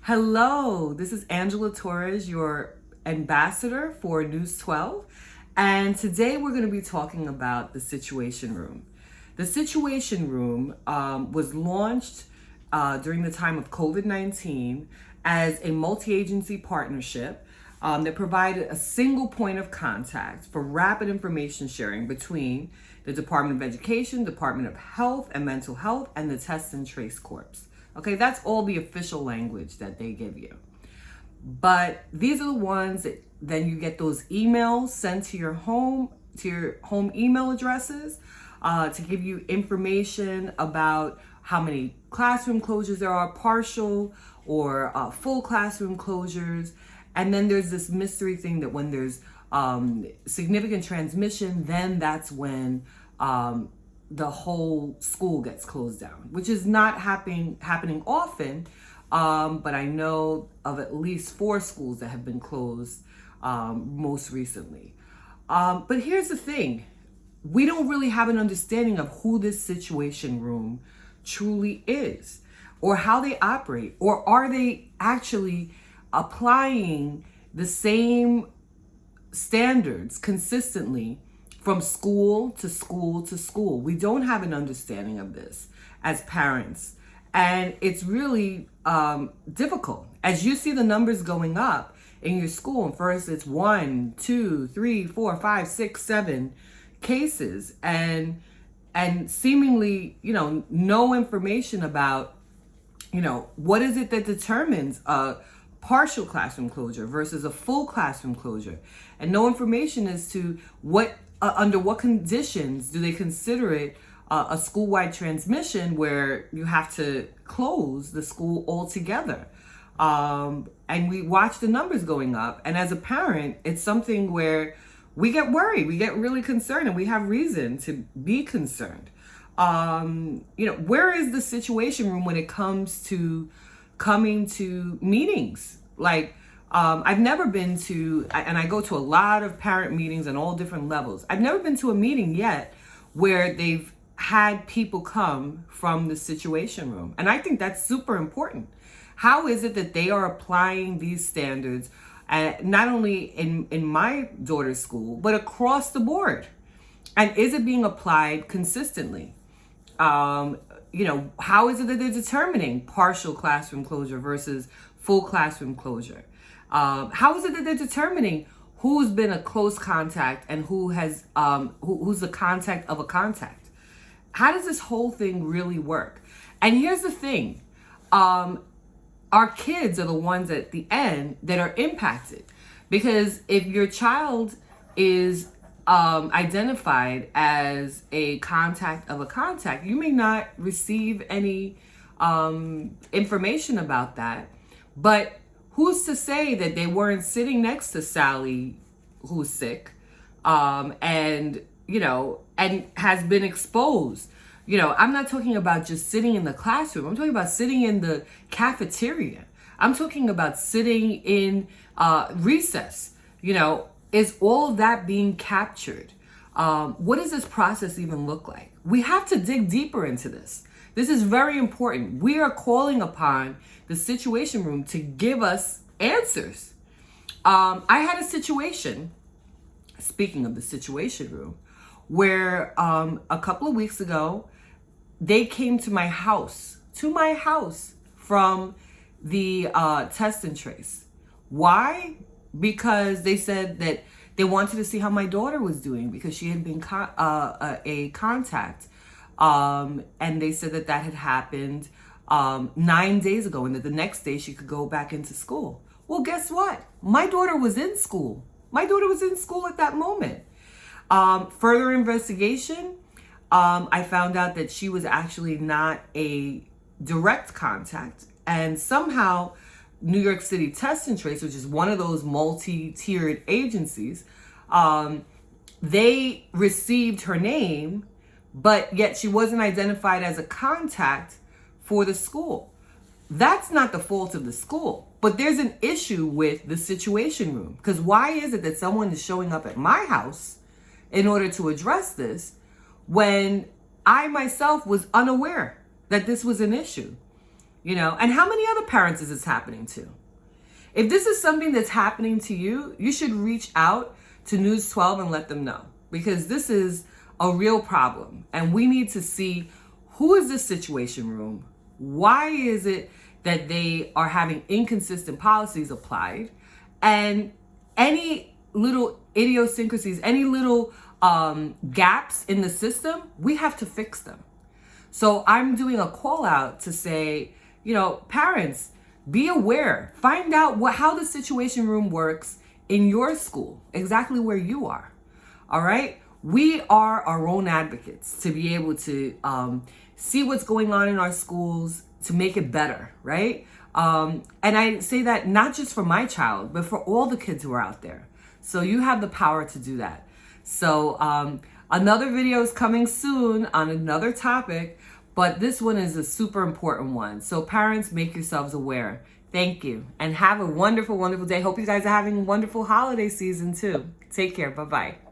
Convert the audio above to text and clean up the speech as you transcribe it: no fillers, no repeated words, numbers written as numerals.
Hello, this is Angela Torres, your ambassador for News 12. And today we're going to be talking about the Situation Room. The Situation Room was launched during the time of COVID-19 as a multi-agency partnership that provided a single point of contact for rapid information sharing between the Department of Education, Department of Health and Mental Health, and the Test and Trace Corps. Okay, that's all the official language that they give you. But these are the ones that then you get those emails sent to your home email addresses to give you information about how many classroom closures there are, partial or full classroom closures. And then there's this mystery thing that when there's significant transmission, then that's when the whole school gets closed down, which is not happening often. But I know of at least 4 schools that have been closed most recently. But here's the thing. We don't really have an understanding of who this Situation Room truly is, or how they operate, or are they actually applying the same standards consistently from school to school to school. We don't have an understanding of this as parents. And it's really difficult. As you see the numbers going up in your school, and first it's 1, 2, 3, 4, 5, 6, 7 cases, and seemingly, no information about, what is it that determines a partial classroom closure versus a full classroom closure, and no information as to under what conditions do they consider it a school-wide transmission where you have to close the school altogether. And we watch the numbers going up. And as a parent, it's something where we get worried, we get really concerned, and we have reason to be concerned. Where is the Situation Room when it comes to coming to meetings? Like, I've never been to, and I go to a lot of parent meetings on all different levels. I've never been to a meeting yet where they've had people come from the Situation Room. And I think that's super important. How is it that they are applying these standards, not only in my daughter's school, but across the board? And is it being applied consistently? How is it that they're determining partial classroom closure versus full classroom closure? How is it that they're determining who's been a close contact and who's the contact of a contact? How does this whole thing really work? And here's the thing. Our kids are the ones at the end that are impacted. Because if your child is identified as a contact of a contact, you may not receive any information about that. But who's to say that they weren't sitting next to Sally, who's sick, and has been exposed? I'm not talking about just sitting in the classroom. I'm talking about sitting in the cafeteria. I'm talking about sitting in recess. Is all of that being captured? What does this process even look like? We have to dig deeper into this. This is very important. We are calling upon the Situation Room to give us answers. I had a situation, speaking of the Situation Room, where a couple of weeks ago, they came to my house from the Test and Trace. Why? Because they said that they wanted to see how my daughter was doing because she had been a contact. And they said that had happened 9 days ago and that the next day she could go back into school. Well, guess what? My daughter was in school. My daughter was in school at that moment. Further investigation, I found out that she was actually not a direct contact. And somehow New York City Test and Trace, which is one of those multi-tiered agencies, they received her name, but yet she wasn't identified as a contact for the school. That's not the fault of the school, but there's an issue with the Situation Room. Because why is it that someone is showing up at my house in order to address this when I myself was unaware that this was an issue? And how many other parents is this happening to? If this is something that's happening to you, you should reach out to News 12 and let them know, because this is a real problem. And we need to see, who is this situation room? Why is it that they are having inconsistent policies applied? And any little idiosyncrasies, any little gaps in the system, we have to fix them. So I'm doing a call out to say, parents, be aware, find out how the situation room works in your school, exactly where you are. All right. We are our own advocates to be able to see what's going on in our schools to make it better. Right. And I say that not just for my child, but for all the kids who are out there. So you have the power to do that. So another video is coming soon on another topic, but this one is a super important one. So parents, make yourselves aware. Thank you. And have a wonderful, wonderful day. Hope you guys are having a wonderful holiday season too. Take care. Bye-bye.